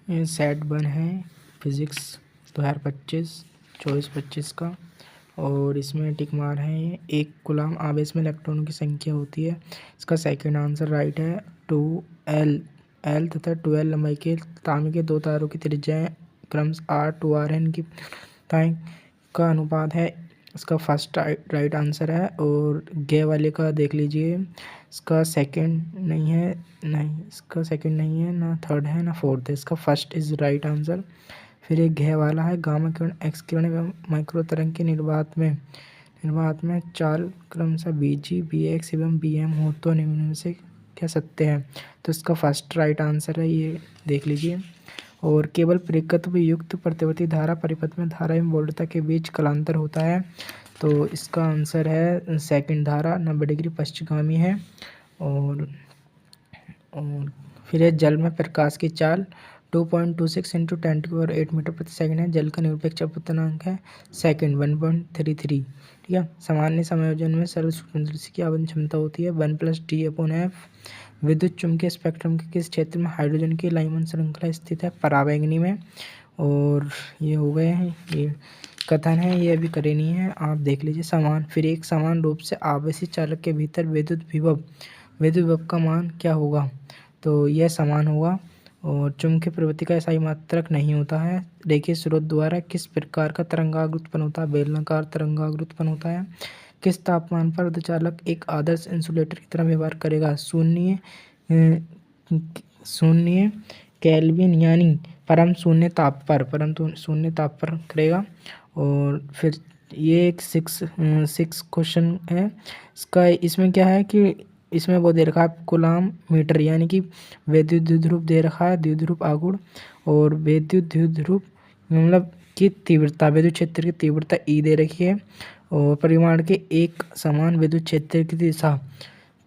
ये सेट 1 है फिज़िक्स 2025 24-25 का। और इसमें टिक मार है ये। एक कूलम आवेश में इलेक्ट्रॉनों की संख्या होती है। इसका सेकंड आंसर राइट है। 2L तथा 12 लंबाई के तांबे के दो तारों की त्रिज्याएं क्रमशः R 2R है। इनकी ताई का अनुपात है। इसका फर्स्ट राइट आंसर है। और गे वाले का देख लीजिए, इसका सेकंड नहीं है, इसका सेकंड नहीं है, ना थर्ड है ना फोर्थ है। इसका फर्स्ट इज राइट आंसर। फिर एक घे वाला है, गामा किरण एक्स किरण एवं माइक्रो तरंग के निर्वात में चाल क्रमशः BG BX एवं BM हो तो निम्न में से क्या सत्य है। तो इसका फर्स्ट राइट आंसर है, ये देख लीजिए। और केवल परिकत्व युक्त प्रतिवर्ती धारा परिपथ में धारा एवं वोल्टता के बीच कलांतर होता है। तो इसका आंसर है सेकंड, धारा 90 डिग्री पश्चिमगामी है। और फिर है जल में प्रकाश की चाल 2.26 इंटू 10⁸ मीटर प्रति सेकंड है। जल का निरपेक्ष अपवर्तनांक है सेकंड 1.33। ठीक है। सामान्य समायोजन में सरल सूक्ष्मदर्शी की आवेदन क्षमता होती है 1+D/F। विद्युत चुम्बकीय स्पेक्ट्रम के किस क्षेत्र में हाइड्रोजन की लाइमन श्रृंखला स्थित है? पराबैंगनी में। और ये हो गए हैं, ये कथन है, ये अभी करे नहीं है, आप देख लीजिए। समान, फिर एक समान रूप से आवेशित चालक के भीतर विद्युत विभव का मान क्या होगा? तो यह समान होगा। और चुंबकीय प्रवृत्ति का स्थायी मात्रक नहीं होता है। रेखीय स्रोत द्वारा किस प्रकार का तरंगाग्र उत्पन्न होता है? बेलनाकार तरंगाग्र उत्पन्न होता है। किस तापमान पर अर्धचालक एक आदर्श इंसुलेटर की तरह व्यवहार करेगा? शून्य केल्विन यानी परम शून्य ताप पर करेगा। और फिर ये एक सिक्स क्वेश्चन है इसका। इसमें क्या है कि इसमें वो दे रखा है कूलाम मीटर, यानी कि वैद्युत द्विध्रुव दे रखा है, द्विध्रुव आघूर्ण। और वैद्युत द्विध्रुव मतलब की तीव्रता, विद्युत क्षेत्र की तीव्रता E दे रखी है। और परिमाण के एक समान विद्युत क्षेत्र की दिशा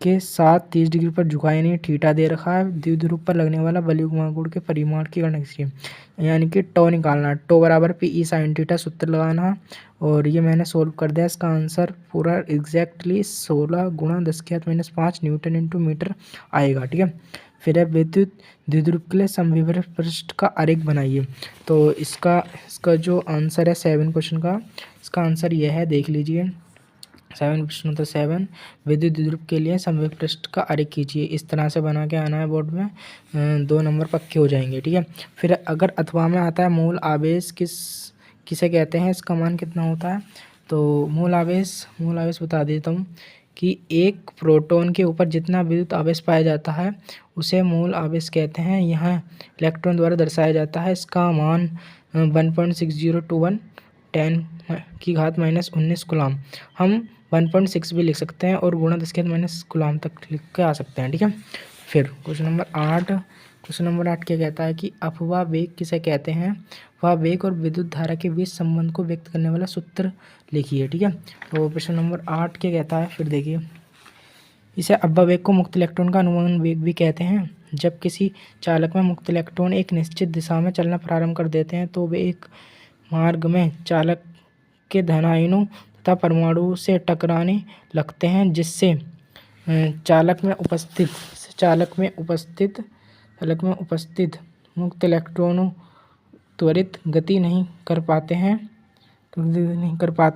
के साथ 30 डिग्री पर झुका, यानी थीटा दे रखा है। द्विध्रुव पर लगने वाला बलयुग्मागुण के परिमाण की गणना कीजिए, यानी कि टो निकालना, टो बराबर PE sin थीटा सूत्र लगाना। और ये मैंने सोल्व कर दिया। इसका आंसर पूरा एग्जैक्टली 16 गुणा 10⁻⁵ न्यूटन इंटू मीटर आएगा। ठीक है। फिर है विद्युत द्विध्रुव के लिए समविभव पृष्ठ का आरेख बनाइए। तो इसका जो आंसर है 7 क्वेश्चन का, इसका आंसर यह है, देख लीजिए। 7 प्रश्न नंबर 7, विद्युत द्विध्रुव के लिए समविभव पृष्ठ का आरेख कीजिए। इस तरह से बना के आना है बोर्ड में, 2 नंबर पक्के हो जाएंगे। ठीक है। फिर अगर अथवा में आता है मूल आवेश किसे कहते हैं, इसका मान कितना होता है? तो मूल आवेश बता देता हूँ कि एक प्रोटॉन के ऊपर जितना विद्युत आवेश पाया जाता है उसे मूल आवेश कहते हैं। यहाँ इलेक्ट्रॉन द्वारा दर्शाया जाता है। इसका मान 1.6021 10⁻⁻19 कूलाम। हम 1.6 भी लिख सकते हैं और गुणा 10⁻⁻⁰ कूलाम तक लिख के आ सकते हैं। ठीक है। फिर क्वेश्चन नंबर 8 क्या कहता है कि अपवाह वेग किसे कहते हैं? वह वेग और विद्युत धारा के बीच संबंध को व्यक्त करने वाला सूत्र लिखिए। ठीक है। तो प्रश्न नंबर 8 क्या कहता है, फिर देखिए। इसे अपवाह वेग को मुक्त इलेक्ट्रॉन का अनुगमन वेग भी कहते हैं। जब किसी चालक में मुक्त इलेक्ट्रॉन एक निश्चित दिशा में चलना प्रारंभ कर देते हैं तो वे एक मार्ग में चालक के धनायनों तथा परमाणु से टकराने लगते हैं, जिससे चालक में उपस्थित मुक्त इलेक्ट्रॉनों त्वरित गति नहीं कर पाते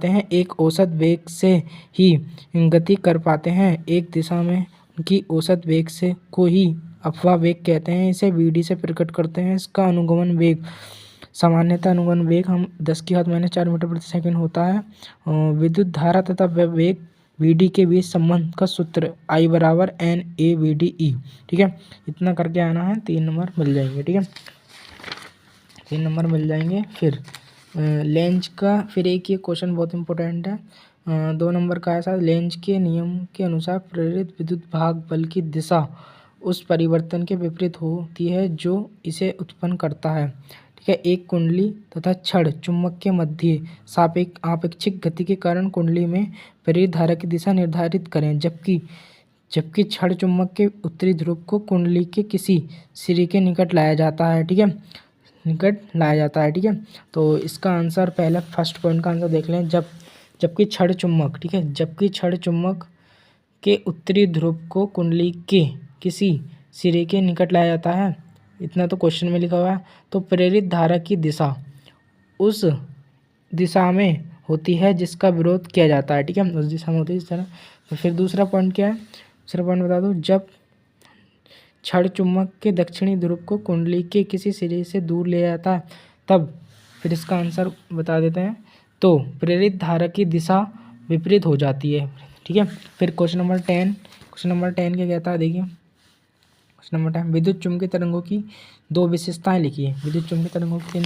हैं, एक औसत वेग से ही गति कर पाते हैं। एक दिशा में की औसत वेग से को ही अपवाह वेग कहते हैं। इसे VD से प्रकट करते हैं। इसका अनुगमन वेग, सामान्यतः अनुगमन वेग हम 10⁻⁴ मीटर प्रति सेकंड होता है। विद्युत धारा तथा वेग VD के बीच संबंध का सूत्र I बराबर NAVDE। ठीक है। इतना करके आना है, 3 नंबर मिल जाएंगे। ठीक है, 3 नंबर मिल जाएंगे। फिर लेंज का, फिर एक ये क्वेश्चन बहुत इंपॉर्टेंट है, 2 नंबर का ऐसा, लेंज के नियम के अनुसार प्रेरित विद्युत भाग बल की दिशा उस परिवर्तन के विपरीत होती है जो इसे उत्पन्न करता है। ठीक है। एक कुंडली तथा छड़ चुंबक के मध्य आपेक्षिक गति के कारण कुंडली में प्रेरित धारा की दिशा निर्धारित करें, जबकि छड़ चुंबक के उत्तरी ध्रुव को कुंडली के किसी सिरे के निकट लाया जाता है। ठीक है। ठीक है। तो इसका आंसर पहले फर्स्ट पॉइंट का आंसर देख लें। जबकि छड़ चुंबक, ठीक है, जबकि छड़ चुंबक के उत्तरी ध्रुव को कुंडली के किसी सिरे के निकट लाया जाता है, इतना तो क्वेश्चन में लिखा हुआ है। तो प्रेरित धारा की दिशा उस दिशा में होती है जिसका विरोध किया जाता है, ठीक है, उस दिशा में होती है इस तरह। तो फिर दूसरा पॉइंट क्या है, दूसरा पॉइंट बता दूँ, जब क्षण चुंबक के दक्षिणी ध्रुव को कुंडली के किसी सिरे से दूर ले जाता है तब, फिर इसका आंसर बता देते हैं। तो प्रेरित धारा की दिशा विपरीत हो जाती है, ठीक है। फिर क्वेश्चन नंबर 10 क्या कहता है, देखिए क्वेश्चन नंबर 10, विद्युत चुम्बकीय तरंगों की दो विशेषताएं लिखी है। विद्युत चुम्बकीय तरंगों की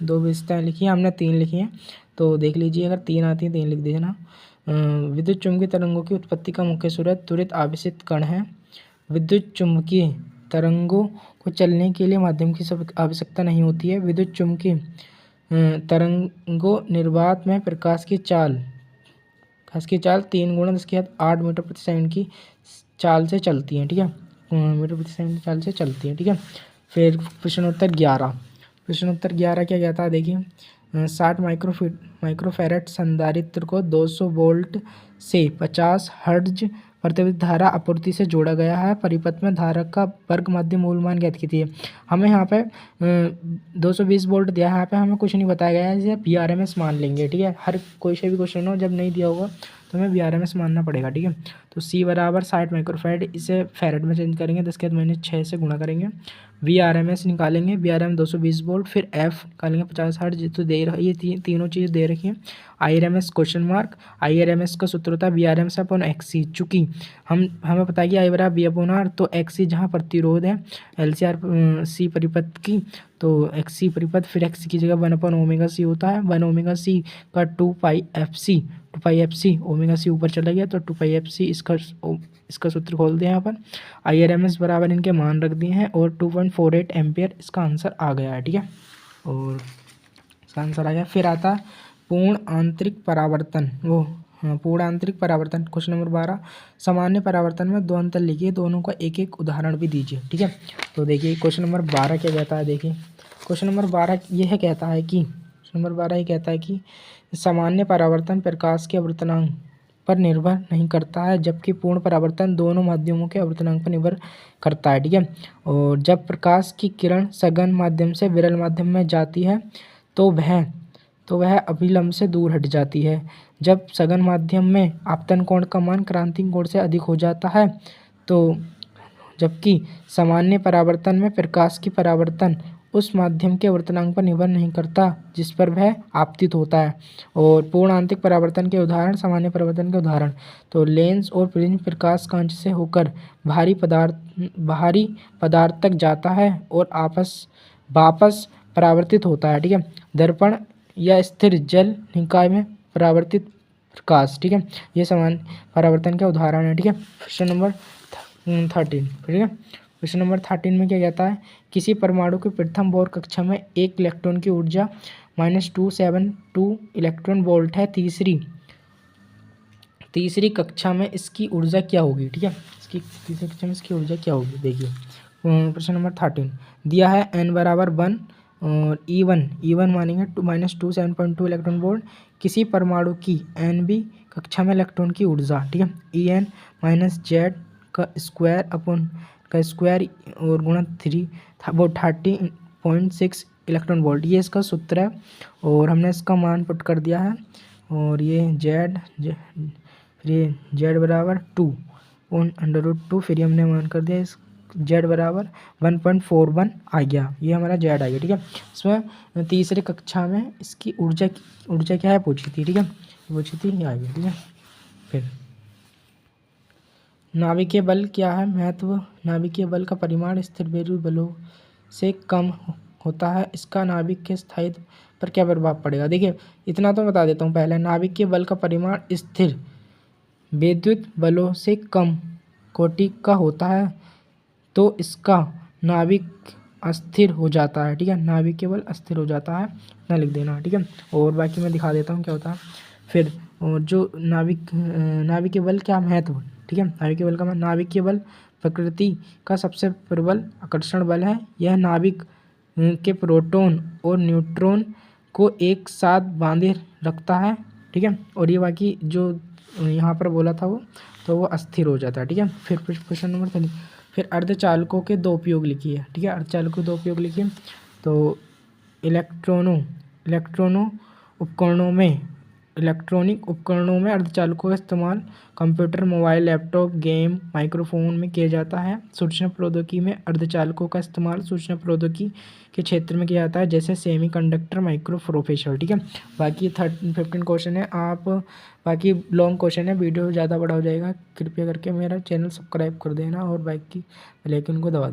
दो विशेषताएं लिखी हैं, हमने 3 लिखी हैं, तो देख लीजिए, अगर 3 आती हैं 3 लिख दीजिए ना। विद्युत चुम्बकीय तरंगों की उत्पत्ति का मुख्य स्रोत त्वरित आवेशित कण है। विद्युत चुम्बकीय तरंगों को चलने के लिए माध्यम की आवश्यकता नहीं होती है। विद्युत चुम्बकीय तरंगों निर्वात में प्रकाश की चाल 3 × 10⁸ मीटर प्रति सेकंड की चाल से चलती हैं, ठीक है, मीटर प्रति सेकंड की चाल से चलती हैं, ठीक है। फिर प्रश्नोत्तर 11 क्या कहता है, देखिए 60 माइक्रोफैरड संधारित्र को 200 वोल्ट से 50 हर्ट्ज प्रतिवर्ती धारा आपूर्ति से जोड़ा गया है। परिपथ में धारा का वर्ग माध्य मूल मान ज्ञात कीजिए। हमें यहाँ पे 220 वोल्ट दिया है, यहाँ पे हमें कुछ नहीं बताया गया है, इसे VRMS मान लेंगे, ठीक है। हर कोई से भी क्वेश्चन हो, जब नहीं दिया होगा तो हमें VRMS मानना पड़ेगा, ठीक है। तो C बराबर 60 माइक्रोफैरड, इसे फैरड में चेंज करेंगे, 10⁻⁶ से गुणा करेंगे, VRMS निकालेंगे, VRM 220 वोल्ट, फिर F निकालेंगे 50 हर्ट्ज, तो दे रहा, ये तीनों चीज़ दे रखी है। IRMS क्वेश्चन मार्क, IRMS का सूत्र होता है VRMS अपॉन XC। चूँकि हमें पता है कि I बराबर V/R, तो XC जहाँ प्रतिरोध है, LCR C परिपथ की, तो XC परिपथ, फिर XC की जगह 1/ωc होता है। 1ωc का 2πfc ओमेगा c ऊपर चला गया, तो 2πfc इसका सूत्र खोल दिया यहाँ पर। IRMS बराबर इनके मान रख दिए हैं और 2.48 एम्पियर इसका आंसर आ गया है, ठीक है, और इसका आंसर आ गया। फिर आता है पूर्ण आंतरिक परावर्तन, पूर्ण आंतरिक परावर्तन, क्वेश्चन नंबर 12, सामान्य परावर्तन में 2 अंतर लिखिए, दोनों का एक एक उदाहरण भी दीजिए, ठीक है। तो देखिए क्वेश्चन नंबर 12 क्या कहता है, देखिए क्वेश्चन नंबर 12 यह कहता है कि सामान्य परावर्तन प्रकाश के आवर्तनांक पर निर्भर नहीं करता है, जबकि पूर्ण परावर्तन दोनों माध्यमों के आवर्तनांक पर निर्भर करता है, ठीक है। और जब प्रकाश की किरण सघन माध्यम से विरल माध्यम में जाती है तो वह अभिलंब से दूर हट जाती है। जब सघन माध्यम में आपतन कोण का मान क्रांतिक कोण से अधिक हो जाता है, तो जबकि सामान्य परावर्तन में प्रकाश की परावर्तन उस माध्यम के आवर्तनांक पर निर्भर नहीं करता जिस पर वह आपतित होता है। और पूर्ण आंतरिक परावर्तन के उदाहरण, सामान्य परावर्तन के उदाहरण, तो लेंस और प्रिज्म प्रकाश कांच से होकर भारी पदार्थ तक जाता है और वापस परावर्तित होता है, ठीक है। दर्पण या स्थिर जल निकाय में परावर्तित प्रकाश, ठीक है, ये सामान्य परावर्तन के उदाहरण है, ठीक है। क्वेश्चन नंबर 13, ठीक है। क्वेश्चन नंबर 13 में क्या कहता है, किसी परमाणु की प्रथम बोर कक्षा में 1 इलेक्ट्रॉन की ऊर्जा -272 इलेक्ट्रॉन वोल्ट है, तीसरी कक्षा में इसकी ऊर्जा क्या होगी, ठीक है, तीसरी कक्षा में इसकी ऊर्जा क्या होगी। देखिए प्रश्न नंबर 13 दिया है, n बराबर 1 और E1 मानेंगे -272 इलेक्ट्रॉन वोल्ट। किसी परमाणु की nवीं कक्षा में इलेक्ट्रॉन की ऊर्जा, ठीक है, En - Z का स्क्वायर और गुणा 3, वो 30.6 इलेक्ट्रॉन वोल्ट, ये इसका सूत्र है, और हमने इसका मान पुट कर दिया है। और ये Z बराबर 2/√2, फिर हमने मान कर दिया, इस Z बराबर 1.41 आ गया, ये हमारा Z आ गया, ठीक है। इसमें तीसरी कक्षा में इसकी ऊर्जा क्या है पूछी थी, ठीक है, पूछी थी, ये आ गया, ठीक है। फिर नाभिकीय बल क्या है, महत्व, नाभिकीय बल का परिमाण स्थिर बेरुई बलों से कम होता है, इसका नाभिक के स्थायित्व पर क्या प्रभाव पड़ेगा। देखिए इतना तो बता देता हूँ पहले, नाभिकीय बल का परिमाण स्थिर विद्युत बलों से कम कोटि का होता है, तो इसका नाभिक अस्थिर हो जाता है, ठीक है, नाभिकीय बल अस्थिर हो जाता है, इतना लिख देना, ठीक है। और बाकी मैं दिखा देता हूँ क्या होता है। फिर और जो नाभिकीय बल क्या महत्व, ठीक है, नाभिकीय बल प्रकृति का सबसे प्रबल आकर्षण बल है। यह नाभिक के प्रोटॉन और न्यूट्रॉन को एक साथ बांधे रखता है, ठीक है, और ये बाकी जो यहाँ पर बोला था वो, तो वो अस्थिर हो जाता है, ठीक है। फिर क्वेश्चन नंबर फिर अर्धचालकों के दो उपयोग लिखिए, ठीक है। अर्धचालकों के दो उपयोग लिखिए। तो इलेक्ट्रॉनिक उपकरणों में अर्धचालकों का इस्तेमाल computer, mobile, laptop, game, microphone में किया जाता है। सूचना प्रौद्योगिकी में अर्धचालकों का इस्तेमाल सूचना प्रौद्योगिकी के क्षेत्र में किया जाता है, जैसे सेमीकंडक्टर, माइक्रो प्रोसेसर, ठीक है। बाकी 15 क्वेश्चन है, आप बाकी लॉन्ग क्वेश्चन है, वीडियो ज़्यादा बड़ा हो जाएगा। कृपया करके मेरा चैनल सब्सक्राइब कर देना और बाकी बेल आइकन को दबा देना।